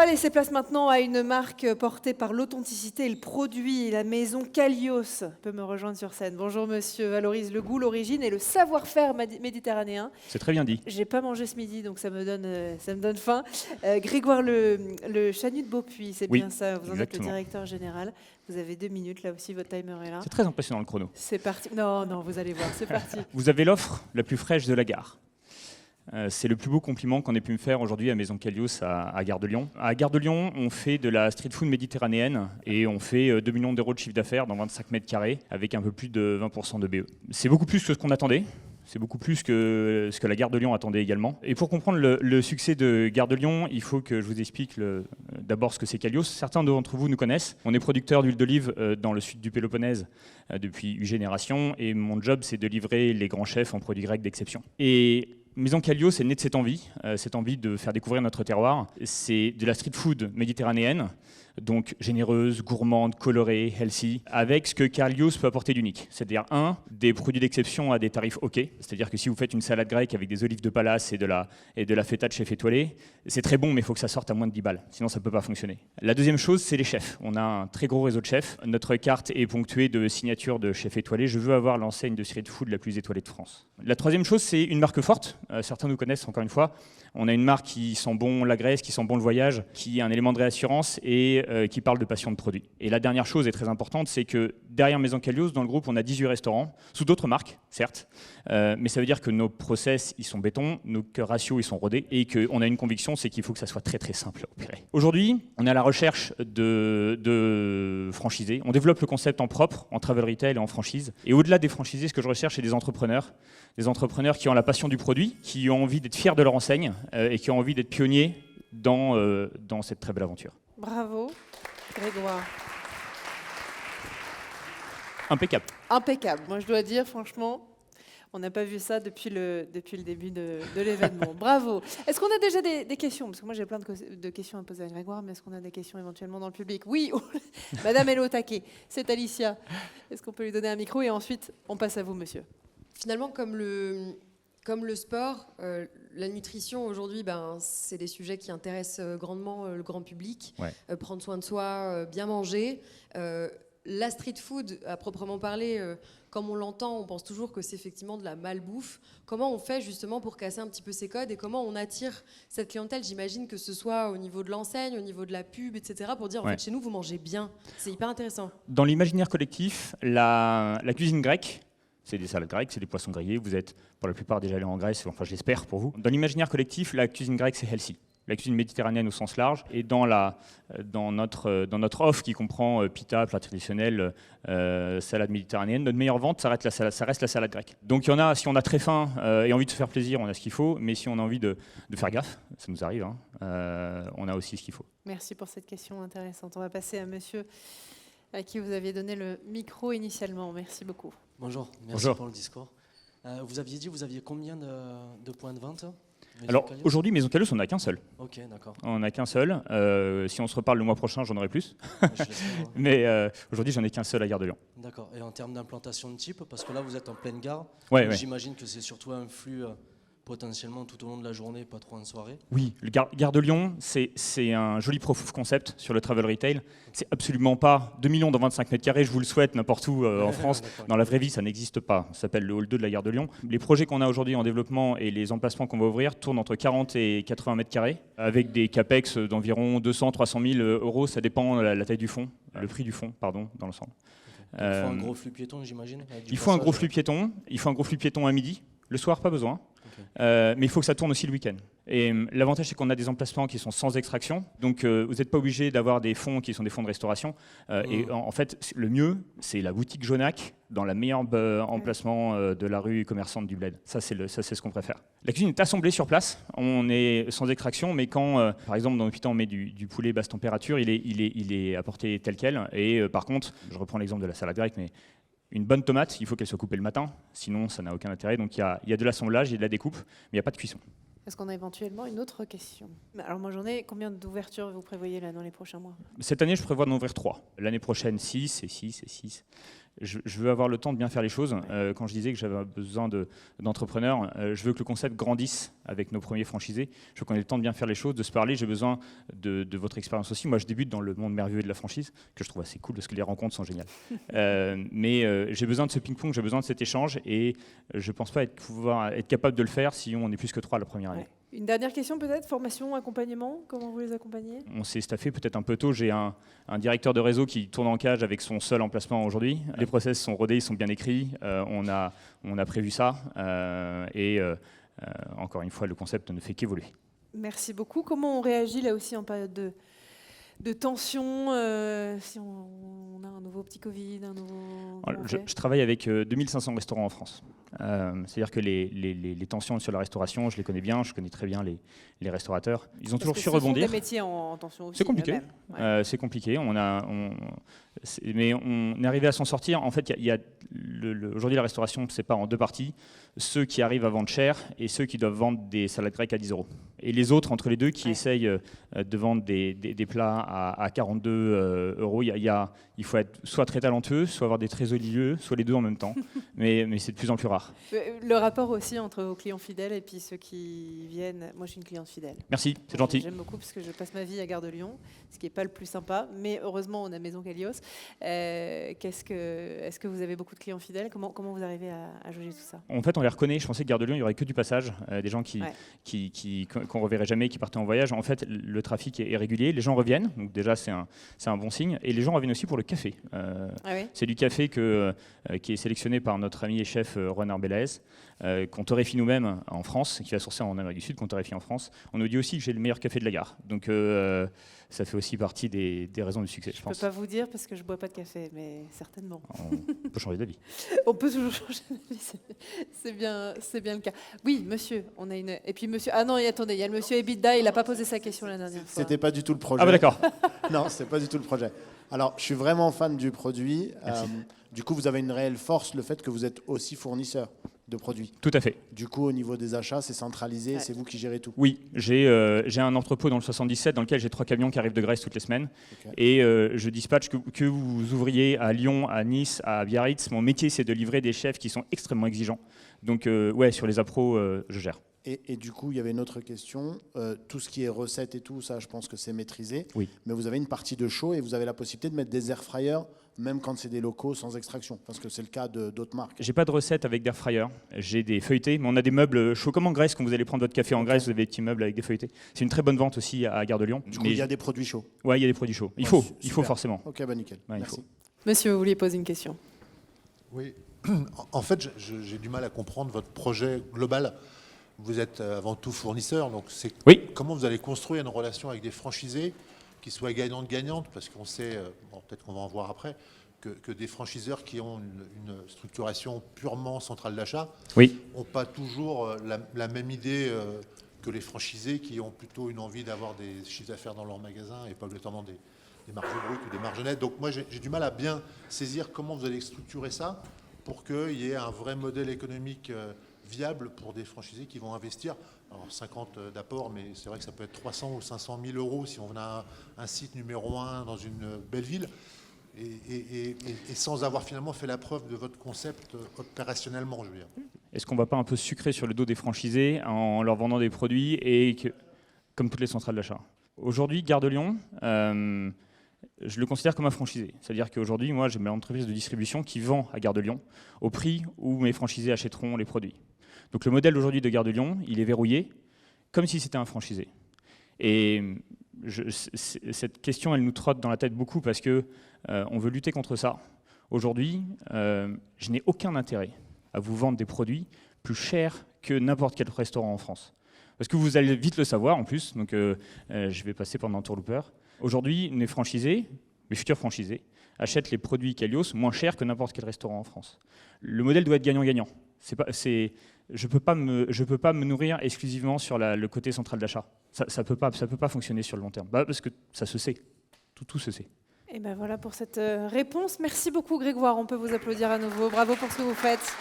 va laisser place maintenant à une marque portée par l'authenticité et le produit. La maison Kalios peut me rejoindre sur scène. Bonjour monsieur, valorise le goût, l'origine et le savoir-faire méditerranéen. C'est très bien dit. J'ai pas mangé ce midi, donc ça me donne faim. Grégoire le Chanu de Beaupuy, c'est Oui, bien ça, vous en êtes le exactement. directeur général. Vous avez 2 minutes, là aussi, votre timer est là. C'est très impressionnant le chrono. C'est parti. Non, vous allez voir, c'est parti. Vous avez l'offre la plus fraîche de la gare. C'est le plus beau compliment qu'on ait pu me faire aujourd'hui à Maison Kalios à Gare de Lyon. À Gare de Lyon, on fait de la street food méditerranéenne et on fait 2 millions d'euros de chiffre d'affaires dans 25 mètres carrés avec un peu plus de 20% de BE. C'est beaucoup plus que ce qu'on attendait. C'est beaucoup plus que ce que la Gare de Lyon attendait également. Et pour comprendre le succès de Gare de Lyon, il faut que je vous explique d'abord ce que c'est Kalios. Certains d'entre vous nous connaissent. On est producteur d'huile d'olive dans le sud du Péloponnèse depuis une génération. Et mon job, c'est de livrer les grands chefs en produits grecs d'exception. Et Maison Kalios est née de cette envie de faire découvrir notre terroir. C'est de la street food méditerranéenne, donc généreuse, gourmande, colorée, healthy, avec ce que Kalios peut apporter d'unique. C'est-à-dire, des produits d'exception à des tarifs OK. C'est-à-dire que si vous faites une salade grecque avec des olives de Pallas et de la feta de chef étoilé, c'est très bon, mais il faut que ça sorte à moins de 10 balles. Sinon, ça ne peut pas fonctionner. La deuxième chose, c'est les chefs. On a un très gros réseau de chefs. Notre carte est ponctuée de signatures de chefs étoilés. Je veux avoir l'enseigne de street food la plus étoilée de France. La troisième chose, c'est une marque forte. Certains nous connaissent, encore une fois. On a une marque qui sent bon la Grèce, qui sent bon le voyage, qui a un élément de réassurance et qui parle de passion de produit. Et la dernière chose est très importante, c'est que derrière Maison Kalios, dans le groupe, on a 18 restaurants, sous d'autres marques, certes, mais ça veut dire que nos process, ils sont béton, nos ratios, ils sont rodés, et qu'on a une conviction, c'est qu'il faut que ça soit très très simple à opérer. Aujourd'hui, on est à la recherche de franchisés. On développe le concept en propre, en travel retail et en franchise. Et au-delà des franchisés, ce que je recherche, c'est des entrepreneurs qui ont la passion du produit, qui ont envie d'être fiers de leur enseigne et qui ont envie d'être pionniers dans cette très belle aventure. Bravo, Grégoire. Impeccable. Impeccable. Moi, je dois dire, franchement, on n'a pas vu ça depuis le début de l'événement. Bravo. Est-ce qu'on a déjà des questions? Parce que moi, j'ai plein de questions à poser à Grégoire, mais est-ce qu'on a des questions éventuellement dans le public? Oui, Madame Hello Taquet, c'est Alicia. Est-ce qu'on peut lui donner un micro? Et ensuite, on passe à vous, monsieur. Finalement, comme le sport, la nutrition aujourd'hui, c'est des sujets qui intéressent grandement le grand public. Ouais. Prendre soin de soi, bien manger. La street food, à proprement parler, comme on l'entend, on pense toujours que c'est effectivement de la malbouffe. Comment on fait justement pour casser un petit peu ces codes et comment on attire cette clientèle? J'imagine que ce soit au niveau de l'enseigne, au niveau de la pub, etc. pour dire en fait chez nous vous mangez bien. C'est hyper intéressant. Dans l'imaginaire collectif, la cuisine grecque, c'est des salades grecques, c'est des poissons grillés. Vous êtes pour la plupart déjà allés en Grèce, enfin j'espère pour vous. Dans l'imaginaire collectif, la cuisine grecque c'est healthy. La cuisine méditerranéenne au sens large, et dans notre offre qui comprend pita, plat traditionnel, salade méditerranéenne, notre meilleure vente, ça reste la salade grecque. Donc il y en a, si on a très faim et envie de se faire plaisir, on a ce qu'il faut, mais si on a envie de faire gaffe, ça nous arrive, on a aussi ce qu'il faut. Merci pour cette question intéressante. On va passer à monsieur à qui vous aviez donné le micro initialement. Merci beaucoup. Bonjour, merci pour le discours. Vous aviez dit, vous aviez combien de points de vente? Alors aujourd'hui, Maison Kalios, on n'a qu'un seul. Ok, d'accord. On n'a qu'un seul. Si on se reparle le mois prochain, j'en aurai plus. Je l'espère. Mais aujourd'hui, j'en ai qu'un seul à Gare de Lyon. D'accord. Et en termes d'implantation de type, parce que là, vous êtes en pleine gare, ouais. J'imagine que c'est surtout un flux potentiellement tout au long de la journée, pas trop en soirée. Oui, le Gare de Lyon, c'est un joli proof of concept sur le travel retail. C'est absolument pas 2 millions dans 25 mètres carrés, je vous le souhaite, n'importe où en France. Dans la vraie vie, ça n'existe pas. Ça s'appelle le hall 2 de la Gare de Lyon. Les projets qu'on a aujourd'hui en développement et les emplacements qu'on va ouvrir tournent entre 40 et 80 mètres carrés, avec des capex d'environ 200 300 000 euros. Ça dépend de la taille du fonds, le prix du fonds, pardon, dans l'ensemble. Okay. Il faut un gros flux piéton, j'imagine. Il faut un gros flux piéton à midi. Le soir, pas besoin. Okay. Mais il faut que ça tourne aussi le week-end. Et l'avantage, c'est qu'on a des emplacements qui sont sans extraction. Donc, vous n'êtes pas obligé d'avoir des fonds qui sont des fonds de restauration. Et en fait, le mieux, c'est la boutique Jonac, dans la meilleure emplacement de la rue commerçante du Bled. Ça, c'est ce qu'on préfère. La cuisine est assemblée sur place. On est sans extraction, mais quand, par exemple, dans l'hôpital, on met du poulet basse température, il est apporté tel quel. Et par contre, je reprends l'exemple de la salade grecque, mais une bonne tomate, il faut qu'elle soit coupée le matin, sinon ça n'a aucun intérêt. Donc il y a de l'assemblage, il y a de la découpe, mais il n'y a pas de cuisson. Est-ce qu'on a éventuellement une autre question? Alors moi j'en ai, combien d'ouvertures vous prévoyez là dans les prochains mois? Cette année, je prévois d'en ouvrir 3. L'année prochaine, 6 et 6 et 6. je veux avoir le temps de bien faire les choses. Quand je disais que j'avais besoin d'entrepreneurs, je veux que le concept grandisse avec nos premiers franchisés. Je veux qu'on ait le temps de bien faire les choses, de se parler. J'ai besoin de votre expérience aussi. Moi, je débute dans le monde merveilleux de la franchise, que je trouve assez cool parce que les rencontres sont géniales. Mais j'ai besoin de ce ping-pong, j'ai besoin de cet échange et je ne pense pas pouvoir être capable de le faire si on est plus que 3 la première année. Ouais. Une dernière question peut-être, formation, accompagnement, comment vous les accompagnez? On s'est staffé peut-être un peu tôt. J'ai un directeur de réseau qui tourne en cage avec son seul emplacement aujourd'hui. Les process sont rodés, ils sont bien écrits. On a prévu ça. Encore une fois, le concept ne fait qu'évoluer. Merci beaucoup. Comment on réagit là aussi en période de tension, si on a un nouveau petit Covid, un nouveau... Je travaille avec 2500 restaurants en France. C'est-à-dire que les tensions sur la restauration, je les connais bien, je connais très bien les restaurateurs. Ils ont toujours su rebondir. Ce sont des métiers en tension aussi. C'est compliqué. Ouais. C'est compliqué. Mais on est arrivé à s'en sortir. En fait, aujourd'hui, la restauration, c'est pas en 2 parties. Ceux qui arrivent à vendre cher et ceux qui doivent vendre des salades grecques à 10 €. Et les autres, entre les deux, qui essayent de vendre des plats à 42 €. Il faut être soit très talentueux, soit avoir des trésors lieux, soit les deux en même temps. mais c'est de plus en plus rare. Le rapport aussi entre vos clients fidèles et puis ceux qui viennent. Moi, je suis une cliente fidèle. Merci, c'est gentil. J'aime beaucoup parce que je passe ma vie à Gare de Lyon, ce qui n'est pas le plus sympa. Mais heureusement, on a Maison Kalios. Est-ce que vous avez beaucoup de clients fidèles? Comment vous arrivez à jauger tout ça? En fait, on les reconnaît. Je pensais que Gare de Lyon, il n'y aurait que du passage. Des gens qu'on reverrait jamais, qui partaient en voyage. En fait, le trafic est régulier. Les gens reviennent. Donc déjà, c'est un bon signe. Et les gens reviennent aussi pour le café. C'est du café qui est sélectionné par notre ami et chef Juan Arbelaez, qu'on torréfie nous-mêmes en France, qui va sourcer en Amérique du Sud, qu'on torréfie en France. On nous dit aussi que j'ai le meilleur café de la gare. Donc ça fait aussi partie des raisons du succès, je pense. Je ne peux pas vous dire parce que je ne bois pas de café, mais certainement. On peut changer d'avis. On peut toujours changer d'avis, c'est bien le cas. Oui, monsieur, on a une... Et puis monsieur... Ah non, attendez, il y a le monsieur Ebida, il n'a pas posé sa question la dernière fois. C'était pas du tout le projet. Ah bah d'accord. Non, c'est pas du tout le projet. Alors, je suis vraiment fan du produit. Du coup, vous avez une réelle force, le fait que vous êtes aussi fournisseur de produits. Tout à fait. Du coup, au niveau des achats, c'est centralisé, c'est vous qui gérez tout. Oui, j'ai un entrepôt dans le 77 dans lequel j'ai 3 camions qui arrivent de Grèce toutes les semaines. Okay. Et je dispatche que vous ouvriez à Lyon, à Nice, à Biarritz. Mon métier, c'est de livrer des chefs qui sont extrêmement exigeants. Donc, ouais, sur les appros, je gère. Et du coup, il y avait une autre question. Tout ce qui est recettes et tout, ça, je pense que c'est maîtrisé. Oui. Mais vous avez une partie de chaud et vous avez la possibilité de mettre des air fryers, même quand c'est des locaux sans extraction, parce que c'est le cas d'autres marques. J'ai pas de recette avec d'air fryer. J'ai des feuilletés, mais on a des meubles chauds comme en Grèce. Quand vous allez prendre votre café en Grèce, vous avez des petits meubles avec des feuilletés. C'est une très bonne vente aussi à Gare de Lyon. Du coup, il y a des produits chauds. Ouais, il y a des produits chauds. Il faut forcément. Ok, bah nickel. Ouais, merci. Monsieur, vous vouliez poser une question? Oui. En fait, j'ai du mal à comprendre votre projet global. Vous êtes avant tout fournisseur, donc Oui. Comment vous allez construire une relation avec des franchisés qui soient gagnantes-gagnantes, parce qu'on sait, peut-être qu'on va en voir après, que des franchiseurs qui ont une structuration purement centrale d'achat n'ont pas toujours la même idée que les franchisés qui ont plutôt une envie d'avoir des chiffres d'affaires dans leur magasin et pas obligatoirement des marges brutes ou des marges nettes. Donc moi, j'ai du mal à bien saisir comment vous allez structurer ça pour qu'il y ait un vrai modèle économique viable pour des franchisés qui vont investir. Alors 50 d'apport, mais c'est vrai que ça peut être 300 ou 500 000 euros si on a un site numéro 1 dans une belle ville et sans avoir finalement fait la preuve de votre concept opérationnellement, je veux dire. Est-ce qu'on ne va pas un peu sucrer sur le dos des franchisés en leur vendant des produits comme toutes les centrales d'achat? Aujourd'hui, Gare de Lyon, je le considère comme un franchisé. C'est-à-dire qu'aujourd'hui, moi, j'ai ma entreprise de distribution qui vend à Gare de Lyon au prix où mes franchisés achèteront les produits. Donc le modèle aujourd'hui de Gare de Lyon, il est verrouillé comme si c'était un franchisé. Et cette question, elle nous trotte dans la tête beaucoup parce qu'on veut lutter contre ça. Aujourd'hui, je n'ai aucun intérêt à vous vendre des produits plus chers que n'importe quel restaurant en France. Parce que vous allez vite le savoir en plus, donc je vais passer pendant un tourloupeur. Aujourd'hui, mes franchisés, mes futurs franchisés, achètent les produits Kalios moins chers que n'importe quel restaurant en France. Le modèle doit être gagnant-gagnant. Je ne peux pas me nourrir exclusivement sur le côté central d'achat. Ça ne peut pas fonctionner sur le long terme. Parce que ça se sait. Tout se sait. Et ben voilà pour cette réponse. Merci beaucoup Grégoire. On peut vous applaudir à nouveau. Bravo pour ce que vous faites.